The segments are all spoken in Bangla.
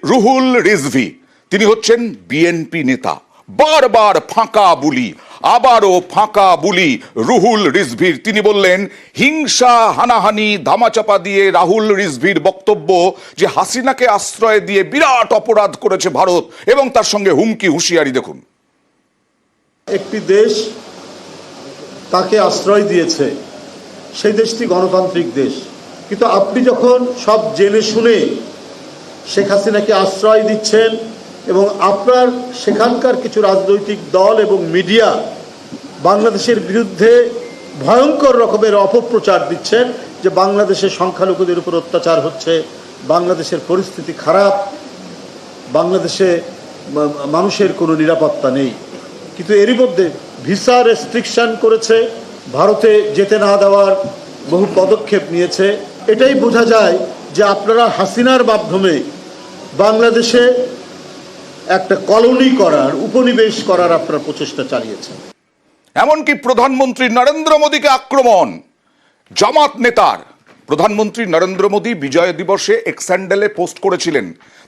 রুহুল রিজভী, তিনি হচ্ছেন বিএনপি নেতা। বারবার ফাঁকা বুলি, আবারও ফাঁকা বুলি রুহুল রিজভীর। তিনি বললেন হিংসা, হানাহানি, ধামাচাপা দিয়ে রাহুল রিজভীর বক্তব্য যে হাসিনাকে আশ্রয় দিয়ে বিরাট অপরাধ করেছে ভারত এবং তার সঙ্গে হুমকি হুঁশিয়ারি। দেখুন, একটি দেশ তাকে আশ্রয় দিয়েছে, সেই দেশটি গণতান্ত্রিক দেশ, কিন্তু আপনি যখন সব জেনে শুনে শেখ হাসিনাকে আশ্রয় দিচ্ছেন এবং আপনার সেখানকার কিছু রাজনৈতিক দল এবং মিডিয়া বাংলাদেশের বিরুদ্ধে ভয়ঙ্কর রকমের অপপ্রচার দিচ্ছেন যে বাংলাদেশের সংখ্যালঘুদের উপর অত্যাচার হচ্ছে, বাংলাদেশের পরিস্থিতি খারাপ, বাংলাদেশে মানুষের কোনো নিরাপত্তা নেই, কিন্তু এরই মধ্যে ভিসা রেস্ট্রিকশন করেছে, ভারতে যেতে না দেওয়ার বহু পদক্ষেপ নিয়েছে। এটাই বোঝা যায় যে আপনারা হাসিনার মাধ্যমে বাংলাদেশে একটা কলোনি করার, উপনিবেশ করার আপনারা প্রচেষ্টা চালিয়েছেন। এমনকি প্রধানমন্ত্রী নরেন্দ্র মোদীকে আক্রমণ জামাত নেতার। প্রধানমন্ত্রী নরেন্দ্র মোদী বিজয় দিবসে এক্স হ্যান্ডেলে পোস্ট করেছিলেন,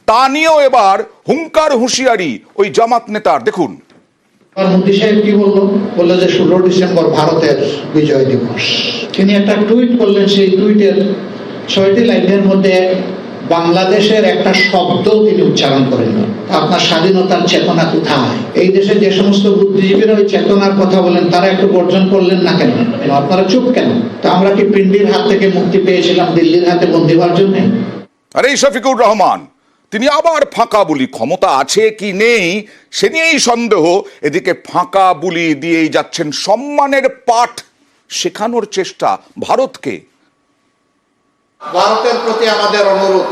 তা নিয়েও এবার হুঙ্কার হুঁশিয়ারি ওই জামাত নেতার। দেখুন, মোদী সাহেব কি বললো যে 16 ডিসেম্বর ভারতের বিজয় দিবস। তিনি একটা টুইট করলেন, সেই টুইটের 6টি লাইনের মধ্যে বাংলাদেশের একটা শব্দ তিনি উচ্চারণ করেন না। আপনার স্বাধীনতার চেতনা কোথায়? এই দেশে যে সমস্ত বুদ্ধিজীবীরা ওই চেতনার কথা বলেন, তারা একটু বর্জন করলেন না কেন? আপনারা চুপ কেন? তো আমরা কি পিন্ডির হাত থেকে মুক্তি পেয়েছিলাম দিল্লির হাতে বন্দী হওয়ার জন্য? আরে শফিকুর রহমান, তিনি আবার ফাঁকা বুলি, ক্ষমতা আছে কি নেই সে নিয়েই সন্দেহ। এদিকে ফাঁকা বুলি দিয়েই যাচ্ছেন সম্মানের পাঠ শেখানোর চেষ্টা ভারতকে। ভারতের প্রতি আমাদের অনুরোধ,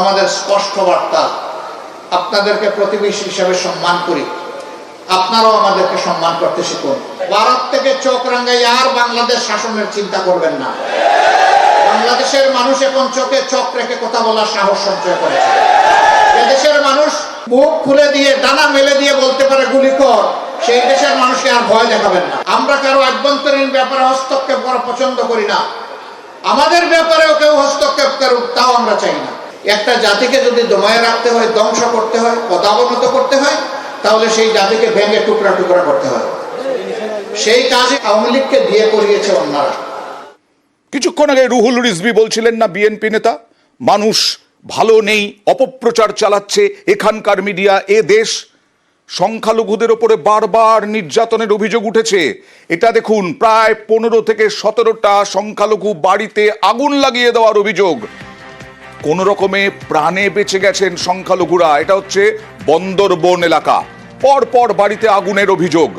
আমাদের স্পষ্ট বার্তা, আপনাদেরকে প্রতিবেশী হিসেবে সম্মান করি, আপনারাও আমাদেরকে সম্মান করতে শিখুন। ভারত থেকে চোখ রাঙাই আর বাংলাদেশ শাসনের চিন্তা করবেন না। বাংলাদেশের মানুষ এখন চোখে চোখ রেখে কথা বলার সাহস সঞ্চয় করেছে। এদেশের মানুষ মুখ খুলে দিয়ে, ডানা মেলে দিয়ে বলতে পারে গুলি কর, সেই দেশের মানুষকে আর ভয় দেখাবেন না। আমরা কারো আভ্যন্তরীণ ব্যাপারে হস্তক্ষেপ করা পছন্দ করি না, আমাদের ব্যাপারেও কেউ হস্তক্ষেপ করুক তাও আমরা চাই না। একটা জাতিকে যদি দমায়ে রাখতে হয়, ধ্বংস করতে হয়, পদাবনত করতে হয়, তাহলে সেই জাতিকে ভেঙে টুকরা টুকরা করতে হয়। সেই কাজে আওয়ামী লীগকে দিয়ে করিয়েছে অন্যরা। কিছুক্ষণ আগে রুহুল রিজভী বলছিলেন না বিএনপি নেতা মানুষ ভালো নেই, অপপ্রচার চালাচ্ছে এখানকার মিডিয়া, এ দেশ সংখ্যালঘুদের ওপরে বারবার নির্যাতনের অভিযোগ উঠেছে। এটা দেখুন, প্রায় 15 থেকে 17টা সংখ্যালঘু বাড়িতে আগুন লাগিয়ে দেওয়ার অভিযোগ। কোন রকমে প্রাণে বেঁচে গেছেন সংখ্যালঘুরা। এটা হচ্ছে বন্দরবন এলাকা। পরপর বাড়িতে আগুনের অভিযোগ।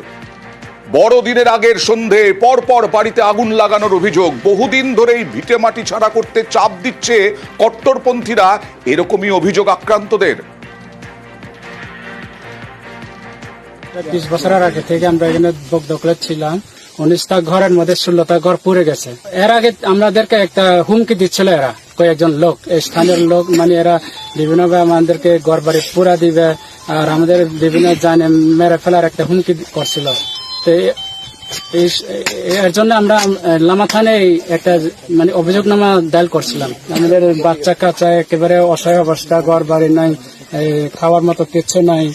বড়দিনের আগের সন্ধে পরপর বাড়িতে আগুন লাগানোর অভিযোগ। বহুদিন ধরেই ভিটে মাটি ছাড়া করতে চাপ দিচ্ছে কট্টরপন্থীরা, এরকমই অভিযোগ আক্রান্তদের। 20 বছরের আগে থেকে আমরা এখানে দখলে ছিলাম। 19টা ঘরের মধ্যে 16টা ঘর পুড়ে গেছে। এর আগে আমাদেরকে একটা হুমকি দিচ্ছিল এরা, কয়েকজন লোক, স্থানীয় লোক, মানে এরা বিভিন্নভাবে আমাদেরকে ঘর বাড়ি পুরা দিবে আর আমাদের বিভিন্ন জানে মেরে ফেলার একটা হুমকি করছিল। তো এর জন্য আমরা লামা থানায় একটা মানে অভিযোগনামা দায়ের করছিলাম। আমাদের বাচ্চা কাচ্চা একেবারে অসহায় অবস্থা, ঘর বাড়ি নাই, খাওয়ার মতো কিছু নাই,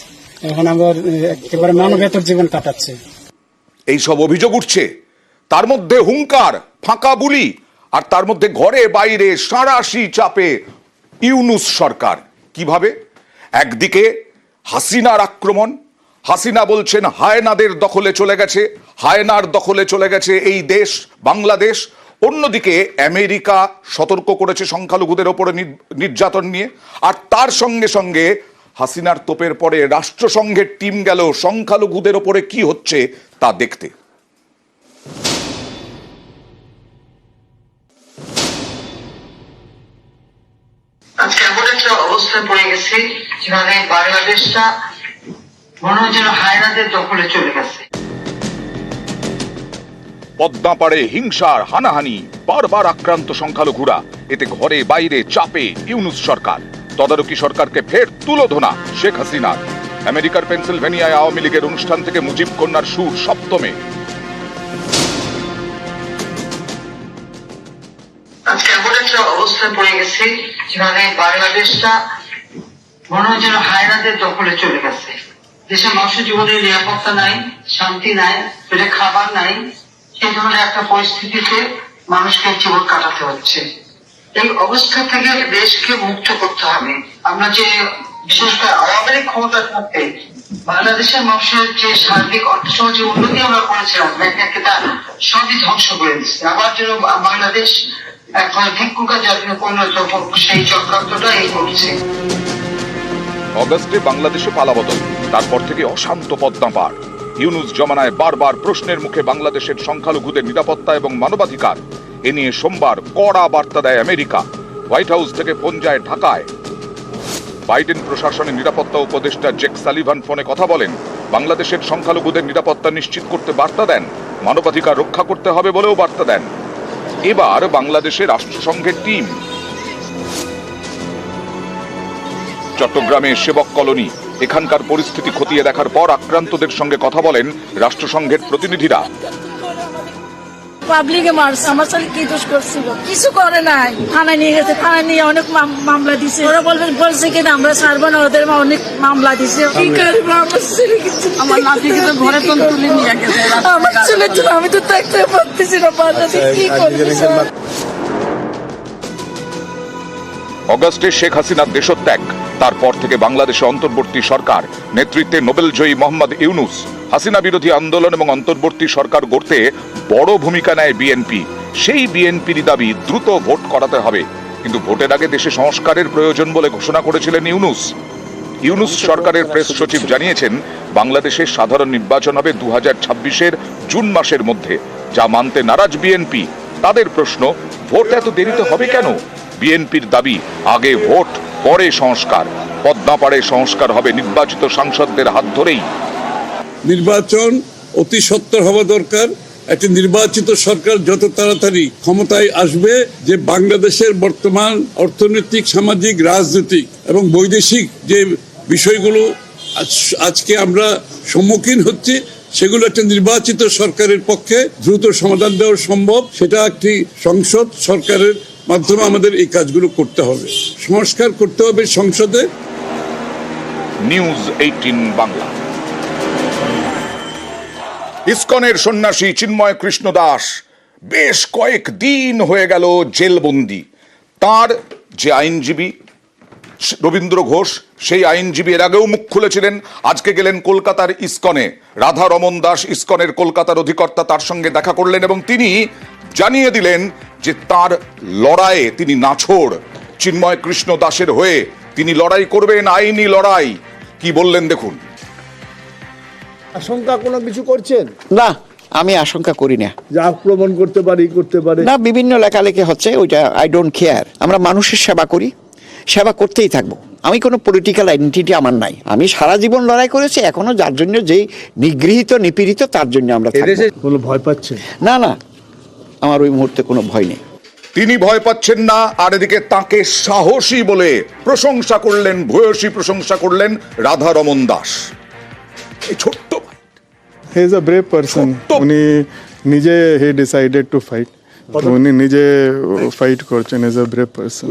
এখন আমরা একেবারে মানবেতর জীবন কাটাচ্ছি। এই সব অভিযোগ উঠছে, তার মধ্যে হুঙ্কার, ফাঁকা বুলি, আর তার মধ্যে ঘরে বাইরে সাঁড়াশি চাপে ইউনূস সরকার। কিভাবে? একদিকে হাসিনার আক্রমণ, হাসিনা বলছেন হায়নাদের দখলে চলে গেছে, হায়নার দখলে চলে গেছে এই দেশ বাংলাদেশ। অন্যদিকে আমেরিকা সতর্ক করেছে সংখ্যালঘুদের ওপরে নির্যাতন নিয়ে, আর তার সঙ্গে সঙ্গে হাসিনার তোপের পরে রাষ্ট্রসংঘের টিম গেল সংখ্যালঘুদের ওপরে কি হচ্ছে তা দেখতে। আজকে এমন একটা অবস্থায় পড়ে গেছে যেখানে বাংলাদেশটা মনে হয় যেন হায়নাদের দখলে চলে গেছে। পদ্মা পাড়ে হিংসার হানাহানি, বারবার আক্রান্ত সংখ্যালঘুরা, এতে ঘরে বাইরে চাপে ইউনূস সরকার। তদারকি সরকারকে ফের তুলোধনা শেখ হাসিনার। আমেরিকার পেনসিলভেনিয়ায় আওয়ামী লীগের অনুষ্ঠান থেকে মুজিব কন্যার সুর সপ্তমে। আজকে এমন একটা অবস্থায় পড়ে গেছে যেখানে বাংলাদেশটা মনে হয় যেন হায়নাদের দখলে চলে গেছে। দেশের মানুষের জীবনের নিরাপত্তা নাই, শান্তি নাই, পেটে খাবার নাই, সেই ধরনের একটা পরিস্থিতিতে মানুষকে জীবন কাটাতে হচ্ছে। এই অবস্থা থেকে দেশকে মুক্ত করতে হবে। আমরা যে বিশেষ করে আওয়ামী লীগ ক্ষমতা থাকতে বাংলাদেশের মানুষের যে সার্বিক অর্থসামাজিক উন্নতি আমরা করেছিলাম, একটা সবই ধ্বংস করে দিচ্ছে। আবার যেন বাংলাদেশ এখন ভিক্ষুকা জাতীয় পরিণত হোক, সেই চক্রান্তটা এই করছে। অগস্টে বাংলাদেশে পালাবদল, তারপর থেকে অশান্ত পদ্মা পার। ইউনূস জমানায় বারবার প্রশ্নের মুখে বাংলাদেশের সংখ্যালঘুদের নিরাপত্তা এবং মানবাধিকার। এ নিয়ে সোমবার কড়া বার্তা দেয় আমেরিকা। হোয়াইট হাউস থেকে ফোন যায় ঢাকায়। বাইডেন প্রশাসনের নিরাপত্তা উপদেষ্টা জেক সালিভান ফোনে কথা বলেন, বাংলাদেশের সংখ্যালঘুদের নিরাপত্তা নিশ্চিত করতে বার্তা দেন, মানবাধিকার রক্ষা করতে হবে বলেও বার্তা দেন। এবার বাংলাদেশে রাষ্ট্রসংঘের টিম চট্টগ্রামে সেবক কলোনি, এখানকার পরিস্থিতি খতিয়ে দেখার পর আক্রান্তদের সঙ্গে কথা বলেন রাষ্ট্রসংঘের প্রতিনিধিরা। পাবলিকে মারছে, আমার ছেলে কি দোষ করছিল? কিছু করে নাই, থানায় নিয়ে গেছে, থানায় নিয়ে অনেক মামলা দিছে। ওরা বলছে কিনা আমরা ছাড়বো না, ওদের অনেক মামলা দিছে। কি করবো? আমার ছেলে কিছু, আমার নাতিকে তো ঘরে তো তুলে নিয়ে গেছে। আমার ছেলের জন্য আমি তো থাকতে পারতেছি না, বাচ্চাদের কি করবি? অগস্টে শেখ হাসিনার দেশত্যাগ, তারপর থেকে বাংলাদেশে অন্তর্বর্তী সরকার নেতৃত্বে নোবেলজয়ী মোহাম্মদ ইউনূস। হাসিনা বিরোধী আন্দোলন এবং অন্তর্বর্তী সরকার গড়তে বড় ভূমিকা নেয় বিএনপি। সেই বিএনপির দাবি দ্রুত ভোট করাতে হবে, কিন্তু ভোটের আগে দেশে সংস্কারের প্রয়োজন বলে ঘোষণা করেছিলেন ইউনূস। ইউনূস সরকারের প্রেস সচিব জানিয়েছেন, বাংলাদেশে সাধারণ নির্বাচন হবে 2026-এর জুন মাসের মধ্যে, যা মানতে নারাজ বিএনপি। তাদের প্রশ্ন, ভোট এত দেরিতে হবে কেন? বিএনপির দাবি, আগে ভোট পরে সংস্কার। পদ্মাপাড়ে সংস্কার হবে নির্বাচিত সাংসদদের হাত ধরেই। নির্বাচন অতি সত্বর হওয়া দরকার। একটি নির্বাচিত সরকার যত তাড়াতাড়ি ক্ষমতায় আসবে, যে বাংলাদেশের বর্তমান অর্থনৈতিক, সামাজিক, রাজনৈতিক এবং বৈদেশিক যে বিষয়গুলো আজকে আমরা সম্মুখীন হচ্ছি, সেগুলো একটা নির্বাচিত সরকারের পক্ষে দ্রুত সমাধান দেওয়া সম্ভব। সেটা একটি সংসদ সরকারের মাধ্যমে আমাদের এই কাজগুলো করতে হবে, সংস্কার করতে হবে সংসদে। নিউজ 18 বাংলা। ইসকনের সন্ন্যাসী চিন্ময় কৃষ্ণ দাস বেশ কয়েকদিন হয়ে গেল জেলবন্দি। তার যে আইনজীবী রবীন্দ্র ঘোষ, সেই আইনজীবী এর আগেও মুখ খুলেছিলেন। আজকে গেলেন কলকাতার ইসকনে। রাধা রমন দাস, ইসকনের কলকাতার অধিকর্তা, তার সঙ্গে দেখা করলেন এবং তিনি জানিয়ে দিলেন যে তার লড়াইয়ে তিনি নাছোড়। চিন্ময় কৃষ্ণ দাসের হয়ে তিনি লড়াই করবেন, আইনি লড়াই। কি বললেন দেখুন। আশঙ্কা কোনো কিছু করছেন? না, আমি আশঙ্কা করি না। যে আক্রমণ করতে পারে না, বিভিন্ন লেখালেখি হচ্ছে, ওইটা আই ডোন্ট কেয়ার। আমরা মানুষের সেবা করি, সেবা করতেই থাকবো। আমি কোনো পলিটিক্যাল আইডেন্টিটি আমার নাই। আমি সারা জীবন লড়াই করেছি, এখনো যার জন্য যেই নিগৃহীত, নিপীড়িত, তার জন্য আমরা থাকবো। কোনো ভয় পাচ্ছেন? না, আমার ওই মুহূর্তে কোনো ভয় নেই। তিনি ভয় পাচ্ছেন না, আর এদিকে তাকে সাহসী বলে প্রশংসা করলেন, ভূয়সী প্রশংসা করলেন রাধা রমন দাস। এই ছোট্ট he is a brave person. উনি নিজে হি ডিসাইডেড টু ফাইট, উনি নিজে ফাইট করছেন। Is a brave person.